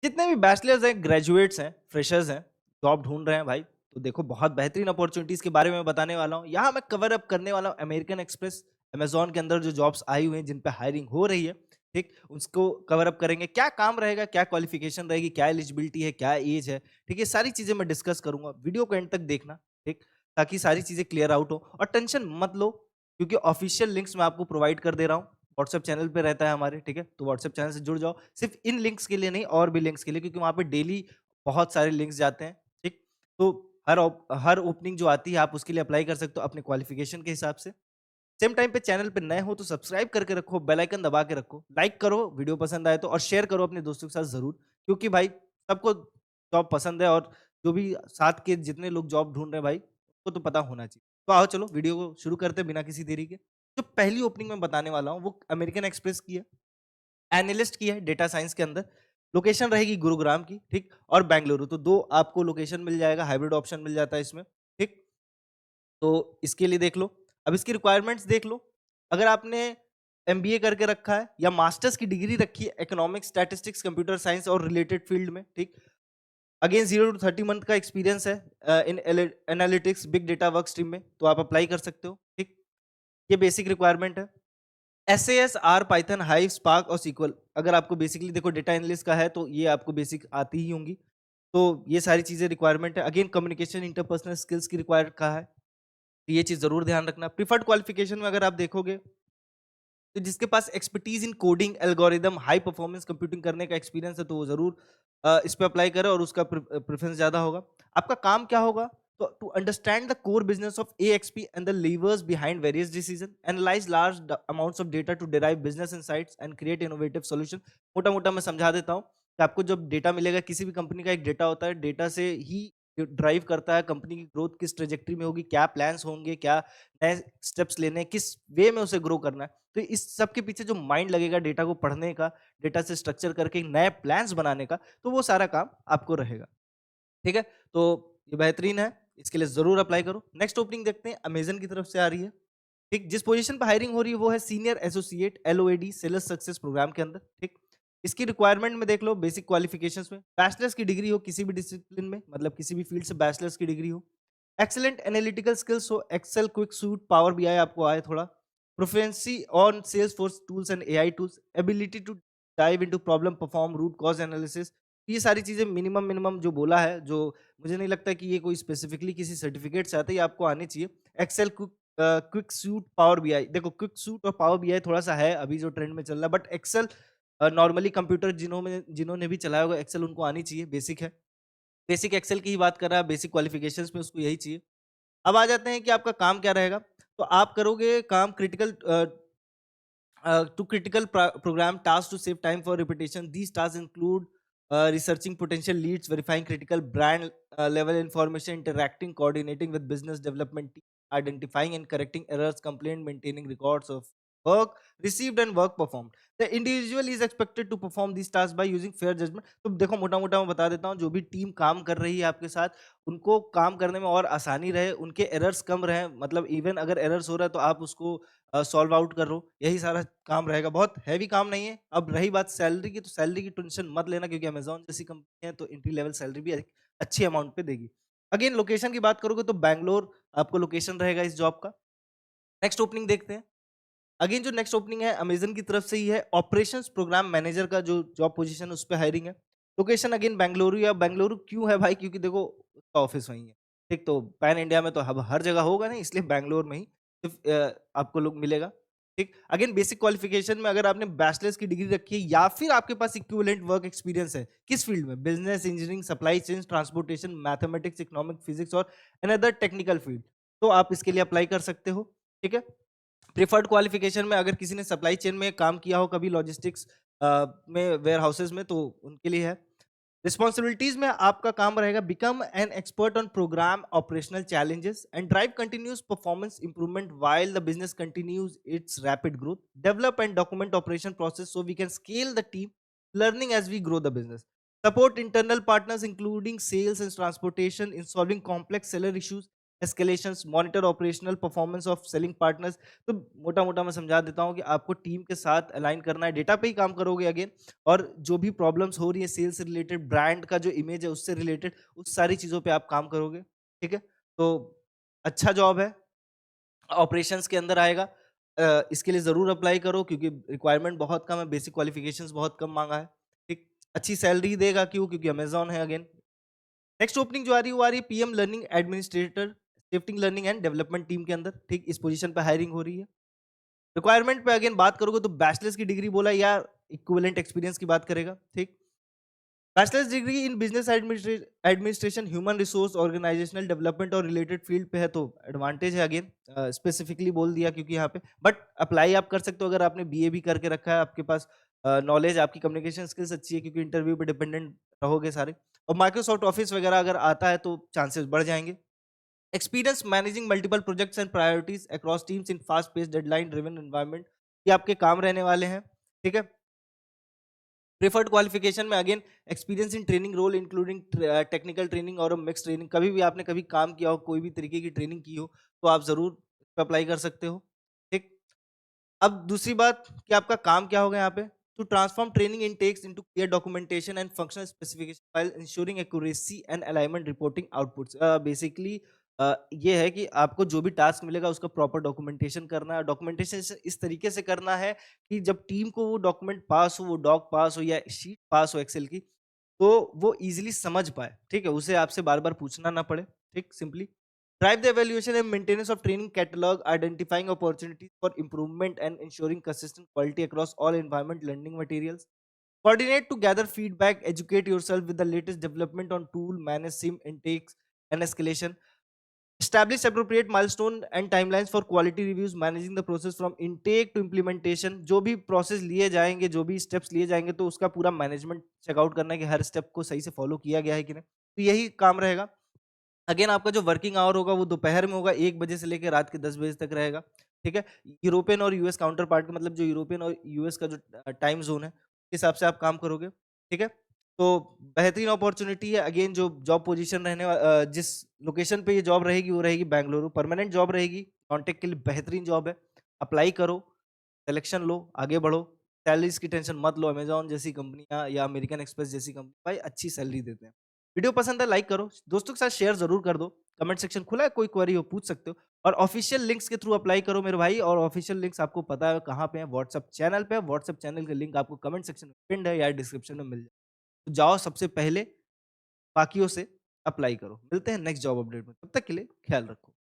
जितने भी बैचलर्स हैं, ग्रेजुएट्स हैं, फ्रेशर्स हैं, जॉब ढूँढ रहे हैं भाई, तो देखो बहुत बेहतरीन अपॉर्च्युनिटीज़ के बारे में बताने वाला हूँ। यहाँ मैं कवर अप करने वाला हूँ अमेरिकन एक्सप्रेस, अमेज़न के अंदर जो जॉब्स आई हुई हैं, जिन पे हायरिंग हो रही है, ठीक? उसको कवर अप करेंगे। क्या काम रहेगा, क्या क्वालिफ़िकेशन रहेगी, क्या एलिजिबिलिटी है, क्या ऐज है, ठीक? ये सारी चीज़ें मैं डिस्कस करूँगा। वीडियो को एंड तक देखना, ठीक? ताकि सारी चीज़ें क्लियर आउट हो और टेंशन मत लो क्योंकि ऑफ़िशियल लिंक्स मैं आपको प्रोवाइड कर दे रहा हूँ। व्हाट्सएप चैनल पे रहता है हमारे, ठीक है? तो व्हाट्सएप चैनल से जुड़ जाओ। सिर्फ़ इन लिंक्स के लिए नहीं और भी लिंक्स के लिए क्योंकि वहाँ पे डेली बहुत सारे लिंक्स जाते हैं, ठीक? तो हर ओपनिंग जो आती है आप उसके लिए अप्लाई कर सकते हो अपने क्वालिफ़िकेशन के हिसाब से। सेम टाइम पे चैनल पे नए हो तो सब्सक्राइब करके रखो, बेल आइकन दबा के रखो, लाइक करो वीडियो पसंद आए तो और शेयर करो अपने दोस्तों के साथ ज़रूर क्योंकि भाई सबको जॉब पसंद है और जो भी साथ के जितने लोग जॉब ढूँढ रहे हैं भाई, उनको तो पता होना चाहिए। तो आओ चलो वीडियो को शुरू करते हैं बिना किसी देरी के। जो पहली ओपनिंग मैं बताने वाला हूँ वो अमेरिकन एक्सप्रेस की है। एनालिस्ट की है डेटा साइंस के अंदर। लोकेशन रहेगी गुरुग्राम की, ठीक? और बेंगलुरु तो 2 आपको लोकेशन मिल जाएगा, हाइब्रिड ऑप्शन मिल जाता है इसमें, ठीक? तो इसके लिए देख लो। अब इसकी रिक्वायरमेंट्स देख लो। अगर आपने एमबीए करके रखा है या मास्टर्स की डिग्री रखी है इकोनॉमिक्स, स्टैटिस्टिक्स, कंप्यूटर साइंस और रिलेटेड फील्ड में, ठीक? अगेन 0 टू 30 मंथ का एक्सपीरियंस है in analytics, big data work stream में, तो आप अप्लाई कर सकते हो, ठीक? ये बेसिक रिक्वायरमेंट है। SAS, R, Python, Hive, Spark और सीक्वल अगर आपको बेसिकली देखो डेटा एनालिस्ट का है तो ये आपको बेसिक आती ही होंगी। तो ये सारी चीज़ें रिक्वायरमेंट है। अगेन कम्युनिकेशन, इंटरपर्सनल स्किल्स की रिक्वायर कहा है। तो ये चीज़ ज़रूर ध्यान रखना। प्रिफर्ड क्वालिफिकेशन में अगर आप देखोगे तो जिसके पास expertise in coding, algorithm, high performance computing करने का एक्सपीरियंस है तो वो ज़रूर इस पे अप्लाई करे और उसका प्रेफरेंस ज़्यादा होगा। आपका काम क्या होगा? तो to understand the core business of AXP and the levers behind various decision, analyse large amounts of data to derive business insights and create innovative solution. मोटा-मोटा मैं समझा देता हूँ कि आपको जब डेटा मिलेगा, किसी भी कंपनी का एक डेटा होता है, डेटा से ही ड्राइव करता है कंपनी की ग्रोथ किस ट्रेजेक्टरी में होगी, क्या प्लान्स होंगे, क्या नए स्टेप्स लेने हैं, किस वे में उसे ग्रो करना है। तो इस सब के पीछे जो माइंड लगेगा डेटा को पढ़ने का, डेटा से स्ट्रक्चर करके नए प्लान्स बनाने का, तो वो सारा काम आपको रहेगा। ठीक है? तो ये बेहतरीन है, इसके लिए ज़रूर अप्लाई करो। नेक्स्ट ओपनिंग देखते हैं, अमेज़न की तरफ से आ रही है। ठीक? जिस पोज़ीशन पे हायरिंग हो रही है वो है senior associate L O A D sales success program के अंदर। ठीक? इसकी रिक्वायरमेंट में देख लो बेसिक क्वालिफिकेशंस में बैचलर्स की डिग्री हो किसी भी डिसिप्लिन में, मतलब किसी भी फील्ड से बैचलर्स की डिग्री हो। एक्सीलेंट एनालिटिकल स्किल्स हो, Excel, Quick Suite, Power BI आपको आए थोड़ा। Proficiency on Salesforce tools and AI tools, ability to dive into problem, perform root cause analysis. ये सारी चीज़ें मिनिमम मिनिमम जो बोला है, जो मुझे नहीं लगता कि ये कोई स्पेसिफिकली किसी सर्टिफिकेट से आता है, ये आपको आनी चाहिए। Excel, Quick Suite, Power BI. देखो क्विक सूट और पावर बीआई थोड़ा-सा है अभी जो ट्रेंड में चल रहा है, बट एक्सेल नॉर्मली कंप्यूटर जिन्होंने भी चलाया होगा एक्सेल उनको आनी चाहिए, बेसिक है। बेसिक एक्सेल की ही बात कर रहा है, बेसिक क्वालिफिकेशंस में उसको यही चाहिए। अब आ जाते हैं कि आपका काम क्या रहेगा? तो आप करोगे काम to critical program tasks to save time for repetition. These tasks include researching potential leads, verifying critical brand level information, interacting, coordinating with business development team, identifying and correcting errors, complaint, maintaining records of work received and work performed. The individual is expected to perform these tasks by using fair judgment. तो देखो मोटा मोटा मैं बता देता हूँ, जो भी टीम काम कर रही है आपके साथ, उनको काम करने में और आसानी रहे, उनके एरर्स कम रहे, मतलब इवन अगर एरर्स हो रहा है तो आप उसको सॉल्व आउट करो, यही सारा काम रहेगा। बहुत हैवी काम नहीं है। अब रही बात सैलरी की, तो सैलरी की टेंशन मत लेना क्योंकि अमेज़न जैसी कंपनी है तो एंट्री लेवल सैलरी भी एक अच्छी अमाउंट पे देगी। अगेन लोकेशन की बात करोगे तो बैंगलोर आपको लोकेशन रहेगा इस जॉब का। नेक्स्ट ओपनिंग देखते हैं। अगेन जो नेक्स्ट ओपनिंग है अमेज़न की तरफ से ही है, ऑपरेशंस प्रोग्राम मैनेजर का जो जॉब पोजीशन है उस पे हायरिंग है। लोकेशन अगेन बेंगलुरु, या बेंगलुरु क्यों है भाई? क्योंकि देखो उसका ऑफिस वहीं है। ठीक, तो पैन इंडिया में तो अब हर जगह होगा नहीं, इसलिए बैंगलोर में ही सिर्फ आपको लोग मिलेगा। ठीक, अगेन बेसिक क्वालिफिकेशन में अगर आपने बैचलर्स की डिग्री रखी है या फिर आपके पास इक्विवेलेंट वर्क एक्सपीरियंस है, किस फील्ड में? Business, engineering, supply chain, transportation, mathematics, economic, physics और अनदर टेक्निकल फील्ड, तो आप इसके लिए अप्लाई कर सकते हो। ठीक है? प्रिफर्ड क्वालिफिकेशन में अगर किसी ने सप्लाई चेन में काम किया हो कभी, लॉजिस्टिक्स में, वेयर हाउसेज में, तो उनके लिए है। रिस्पॉन्सिबिलिटीज में आपका काम रहेगा become an expert on programme operational challenges and drive continuous performance improvement while the business continues its rapid growth, develop and document operation process so we can scale the team, learning as we grow the business, support internal partners including sales and transportation in solving complex seller issues, escalations, monitor operational performance of selling partners. तो मोटा-मोटा मैं समझा देता हूँ कि आपको team के साथ अलाइन करना है, डेटा पे ही काम करोगे अगेन, और जो भी प्रॉब्लम्स हो रही है सेल्स से रिलेटेड, ब्रांड का जो इमेज है उससे रिलेटेड, उस सारी चीज़ों पे आप काम करोगे, ठीक है? तो अच्छा जॉब है, ऑपरेशंस के अंदर आएगा। इसके लिए ज़रूर अप्लाई करो क्योंकि रिक्वायरमेंट बहुत कम है, बेसिक क्वालिफिकेशंस बहुत कम माँगा है, ठीक? अच्छी सैलरी देगा, क्यों? क्योंकि अमेज़न है अगेन। नेक्स्ट ओपनिंग जो आ रही है वो आ रही है PM learning administrator, shifting learning and development team के अंदर, ठीक? इस पोजीशन पे हायरिंग हो रही है। रिक्वायरमेंट पे अगेन बात करोगे तो बैचलर्स की डिग्री बोला या इक्विवेलेंट एक्सपीरियंस की बात करेगा, ठीक? Bachelors degree in business administration, human resource, organisational development और रिलेटेड फील्ड पे है तो एडवांटेज है अगेन, स्पेसिफिकली बोल दिया क्योंकि यहाँ पे, बट अप्लाई आप कर सकते हो अगर आपने बीए भी करके रखा है, आपके पास नॉलेज, आपकी कम्युनिकेशन स्किल्स अच्छी है, क्योंकि इंटरव्यू पे डिपेंडेंट रहोगे सारे, और माइक्रोसॉफ्ट ऑफिस वगैरह अगर आता है तो चांसेस बढ़ जाएंगे। Experience managing multiple projects and priorities across teams in fast pace deadline driven environment, ये आपके काम रहने वाले हैं, ठीक है? प्रेफर्ड क्वालिफिकेशन में again experience in training role including technical training और मिक्स ट्रेनिंग, कभी भी आपने कभी काम किया हो, कोई भी तरीके की ट्रेनिंग की हो, तो आप जरूर अप्लाई कर सकते हो, ठीक? अब दूसरी बात कि आपका काम क्या होगा यहाँ पे, to transform training intakes into clear documentation and functional specification while ensuring accuracy and alignment reporting outputs. Basically ये है कि आपको जो भी टास्क मिलेगा उसका प्रॉपर डॉक्यूमेंटेशन करना है, डॉक्यूमेंटेशन इस तरीके से करना है कि जब टीम को वो डॉक्यूमेंट पास हो, वो डॉक पास हो या शीट पास हो एक्सेल की, तो वो इजीली समझ पाए, ठीक है? उसे आपसे बार बार पूछना ना पड़े, ठीक? Simply drive the evaluation and maintenance of training catalog, identifying opportunities for improvement and ensuring consistent quality across all environment learning materials. Coordinate to gather feedback, educate yourself with the latest development on tool, manage sim intakes and escalation. Establish appropriate milestone and timelines for quality reviews, managing the process from intake to implementation. जो भी process लिए जाएंगे, जो भी steps लिए जाएंगे, तो उसका पूरा मैनेजमेंट चेकआउट करना है कि हर स्टेप को सही से फॉलो किया गया है कि नहीं, तो यही काम रहेगा। अगेन आपका जो वर्किंग आवर होगा वो दोपहर में होगा, 1 बजे से लेकर रात के 10 बजे तक रहेगा, ठीक है? यूरोपियन और यूएस काउंटर पार्ट का मतलब जो यूरोपियन और यूएस का जो टाइम ज़ोन है, उस हिसाब से आप काम करोगे, ठीक है? तो बेहतरीन अपॉर्च्युनिटी है, अगेन जो जॉब पोजीशन जिस लोकेशन पे ये जॉब रहेगी वो रहेगी बेंगलुरु, परमानेंट जॉब रहेगी, कॉन्टैक्ट के लिए बेहतरीन जॉब है, अप्लाई करो, सिलेक्शन लो, आगे बढ़ो, सैलरीज़ की टेंशन मत लो, अमेज़न जैसी कंपनियाँ या अमेरिकन एक्सप्रेस जैसी कंपनी भाई अच्छी सैलरी देते हैं। वीडियो पसंद है लाइक करो, दोस्तों के साथ शेयर ज़रूर कर दो, कमेंट सेक्शन खुला है, कोई क्वेरी हो पूछ सकते हो, और ऑफिशियल लिंक्स के थ्रू अप्लाई करो मेरे भाई, और ऑफिशियल लिंक्स आपको पता है कहाँ पे है, व्हाट्सएप चैनल पे है, व्हाट्सएप चैनल का लिंक आपको कमेंट सेक्शन में पिन्ड है या डिस्क्रिप्शन में मिल जाए। तो जाओ सबसे पहले बाकियों से अप्लाई करो। मिलते हैं नेक्स्ट जॉब अपडेट में, तब तक के लिए ख्याल रखो।